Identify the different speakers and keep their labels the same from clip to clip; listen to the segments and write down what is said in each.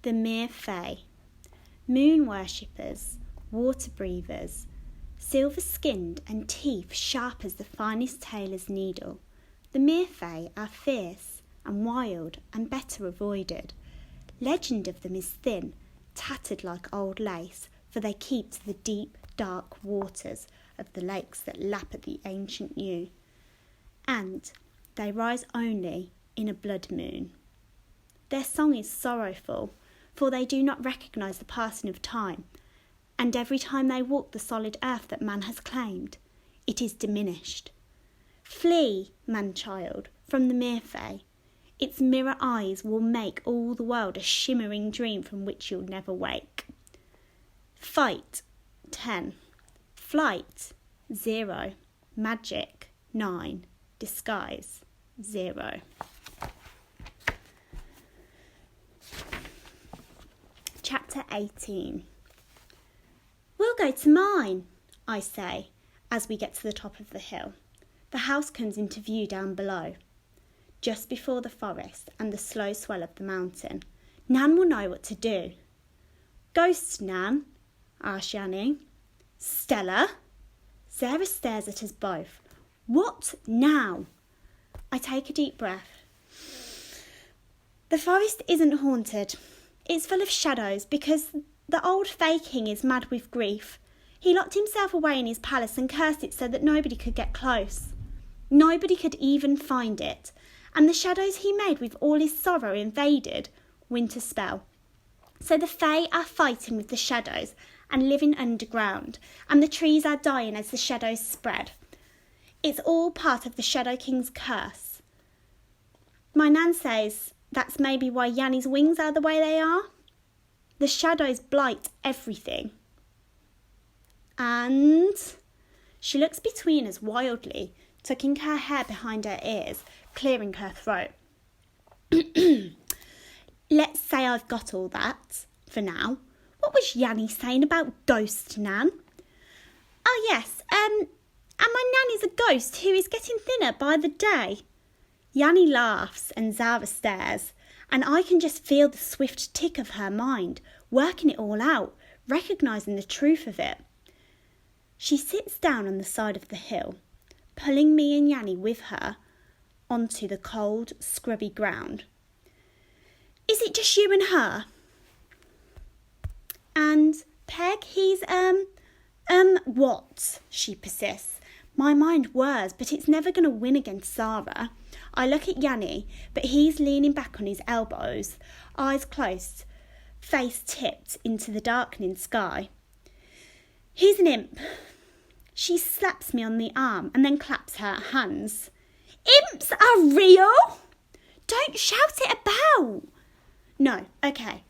Speaker 1: The mere fae, moon worshippers, water breathers, silver-skinned and teeth sharp as the finest tailor's needle. The mere fae are fierce and wild and better avoided. Legend of them is thin, tattered like old lace, for they keep to the deep, dark waters of the lakes that lap at the ancient yew. And they rise only in a blood moon. Their song is sorrowful, for they do not recognise the passing of time, and every time they walk the solid earth that man has claimed, it is diminished. Flee, man-child, from the mere fae. Its mirror eyes will make all the world a shimmering dream from which you'll never wake. Fight, 10. Flight, 0. Magic, 9. Disguise, 0. Chapter 18. We'll go to mine, I say, as we get to the top of the hill. The house comes into view down below, just before the forest and the slow swell of the mountain. Nan will know what to do. Ghost, Nan? Asks Yanni. Stella? Sarah stares at us both. What now? I take a deep breath. The forest isn't haunted. It's full of shadows because the old Fae King is mad with grief. He locked himself away in his palace and cursed it so that nobody could get close. Nobody could even find it. And the shadows he made with all his sorrow invaded Winterspell. So the Fae are fighting with the shadows and living underground, and the trees are dying as the shadows spread. It's all part of the Shadow King's curse. My Nan says that's maybe why Yanni's wings are the way they are. The shadows blight everything. And she looks between us wildly, tucking her hair behind her ears, clearing her throat. Let's say I've got all that, for now. What was Yanni saying about ghost, Nan? Oh yes, and my Nan is a ghost who is getting thinner by the day. Yanni laughs and Zara stares, and I can just feel the swift tick of her mind, working it all out, recognising the truth of it. She sits down on the side of the hill, pulling me and Yanni with her onto the cold, scrubby ground. Is it just you and her? And Peg, he's, what? She persists. My mind whirs, but it's never going to win against Zara. I look at Yanni, but he's leaning back on his elbows, eyes closed, face tipped into the darkening sky. He's an imp. She slaps me on the arm and then claps her hands. Imps are real? Don't shout it about. No, okay.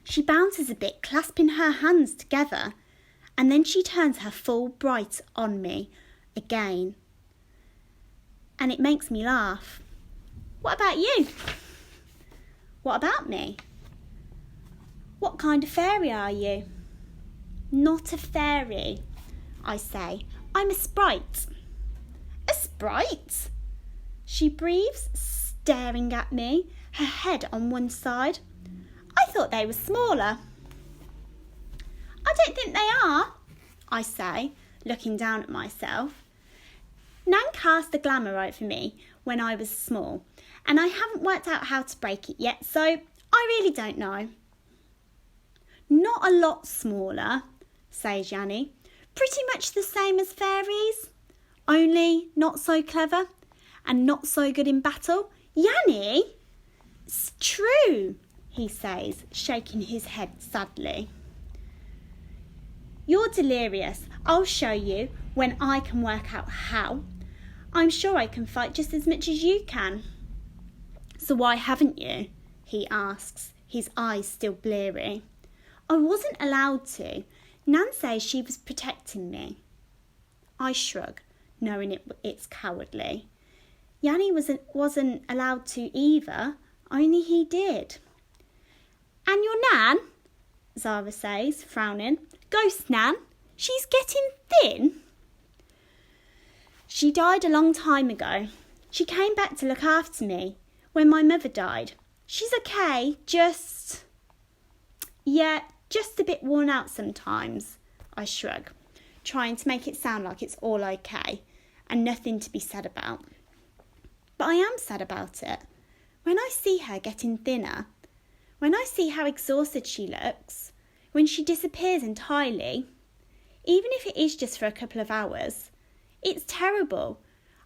Speaker 1: She bounces a bit, clasping her hands together, and then she turns her full bright on me again. And it makes me laugh. What about you? What about me? What kind of fairy are you? Not a fairy, I say. I'm a sprite. A sprite? She breathes, staring at me, her head on one side. I thought they were smaller. I don't think they are, I say, looking down at myself. Nan cast the glamour over me when I was small, and I haven't worked out how to break it yet, so I really don't know. Not a lot smaller, says Yanni. Pretty much the same as fairies, only not so clever and not so good in battle. Yanni? It's true, he says, shaking his head sadly. You're delirious. I'll show you when I can work out how. I'm sure I can fight just as much as you can. So why haven't you? He asks, his eyes still bleary. I wasn't allowed to. Nan says she was protecting me. I shrug, knowing it's cowardly. Yanni wasn't allowed to either, only he did. And your Nan? Zara says, frowning. Ghost Nan? She's getting thin? She died a long time ago. She came back to look after me when my mother died. She's okay, just... Yeah, just a bit worn out sometimes, I shrug, trying to make it sound like it's all okay and nothing to be sad about. But I am sad about it. When I see her getting thinner, when I see how exhausted she looks, when she disappears entirely, even if it is just for a couple of hours, it's terrible.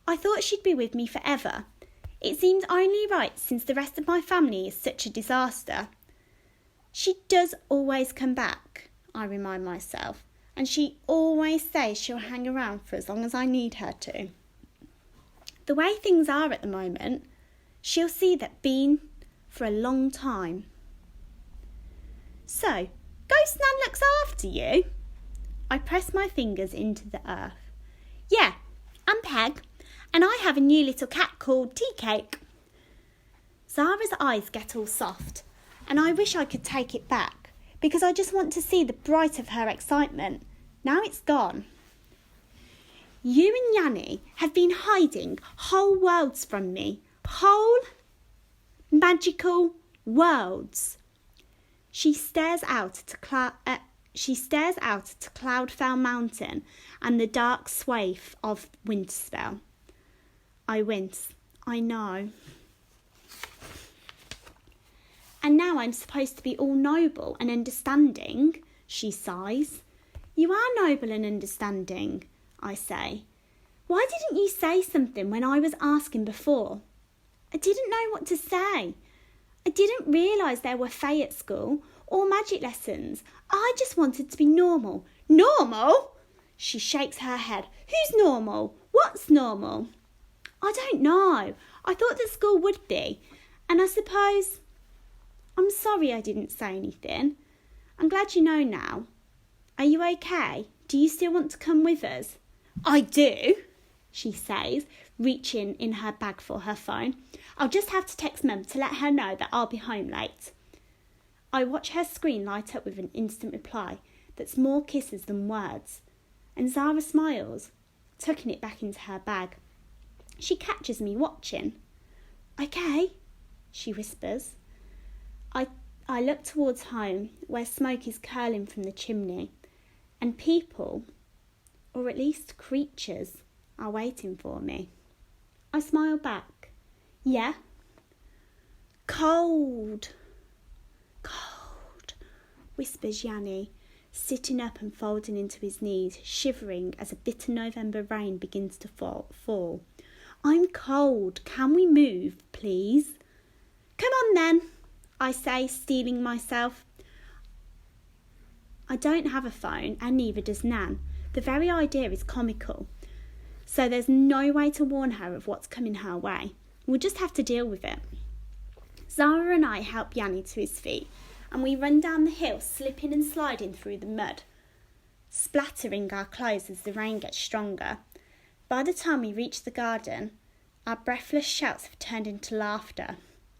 Speaker 1: I thought she'd be with me forever. It seems only right since the rest of my family is such a disaster. She does always come back, I remind myself, and she always says she'll hang around for as long as I need her to. The way things are at the moment, she'll see that been for a long time. So, Ghost Nan looks after you? I press my fingers into the earth. Yeah, I'm Peg, and I have a new little cat called Tea Cake. Zara's eyes get all soft, and I wish I could take it back, because I just want to see the bright of her excitement. Now it's gone. You and Yanni have been hiding whole worlds from me. Whole magical worlds. She stares out to Cloudfell Mountain and the dark swathe of Winterspell. I wince. I know. And now I'm supposed to be all noble and understanding, she sighs. You are noble and understanding, I say. Why didn't you say something when I was asking before? I didn't know what to say. I didn't realise there were fae at school or magic lessons. I just wanted to be normal. Normal? She shakes her head. Who's normal? What's normal? I don't know. I thought that school would be. And I suppose... I'm sorry I didn't say anything. I'm glad you know now. Are you okay? Do you still want to come with us? I do, she says, reaching in her bag for her phone. I'll just have to text Mum to let her know that I'll be home late. I watch her screen light up with an instant reply that's more kisses than words. And Zara smiles, tucking it back into her bag. She catches me watching. Okay, she whispers. I look towards home, where smoke is curling from the chimney, and people, or at least creatures, are waiting for me. I smile back. Yeah? Cold, whispers Yanni, sitting up and folding into his knees, shivering as a bitter November rain begins to fall. I'm cold. Can we move, please? Come on then, I say, steeling myself. I don't have a phone, and neither does Nan. The very idea is comical. So there's no way to warn her of what's coming her way. We'll just have to deal with it. Zara and I help Yanni to his feet, and we run down the hill, slipping and sliding through the mud, splattering our clothes as the rain gets stronger. By the time we reach the garden, our breathless shouts have turned into laughter,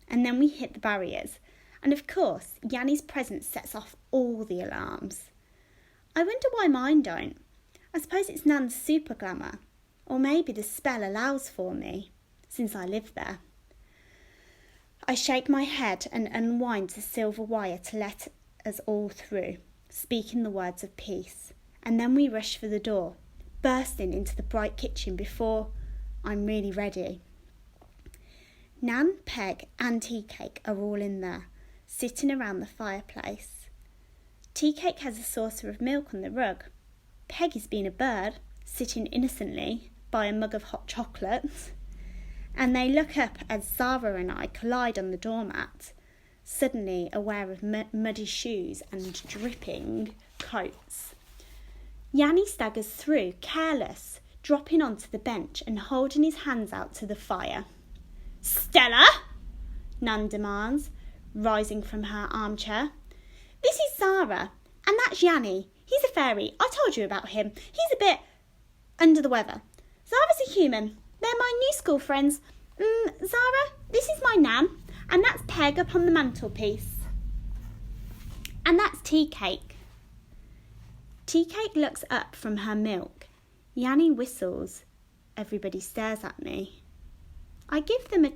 Speaker 1: and then we hit the barriers. And of course, Yanni's presence sets off all the alarms. I wonder why mine don't. I suppose it's Nan's super glamour, or maybe the spell allows for me, since I live there. I shake my head and unwind the silver wire to let us all through, speaking the words of peace, and then we rush for the door, bursting into the bright kitchen before I'm really ready. Nan, Peg and Tea Cake are all in there, sitting around the fireplace. Tea Cake has a saucer of milk on the rug. Peg is being a bird, sitting innocently by a mug of hot chocolate. And they look up as Zara and I collide on the doormat, suddenly aware of muddy shoes and dripping coats. Yanni staggers through, careless, dropping onto the bench and holding his hands out to the fire. Stella, Nan demands, rising from her armchair. This is Zara, and that's Yanni. He's a fairy. I told you about him. He's a bit under the weather. Zara's a human. They're my new school friends. Zara, this is my Nan, and that's Peg up on the mantelpiece. And that's Tea Cake. Tea Cake looks up from her milk. Yanni whistles. Everybody stares at me. I give them a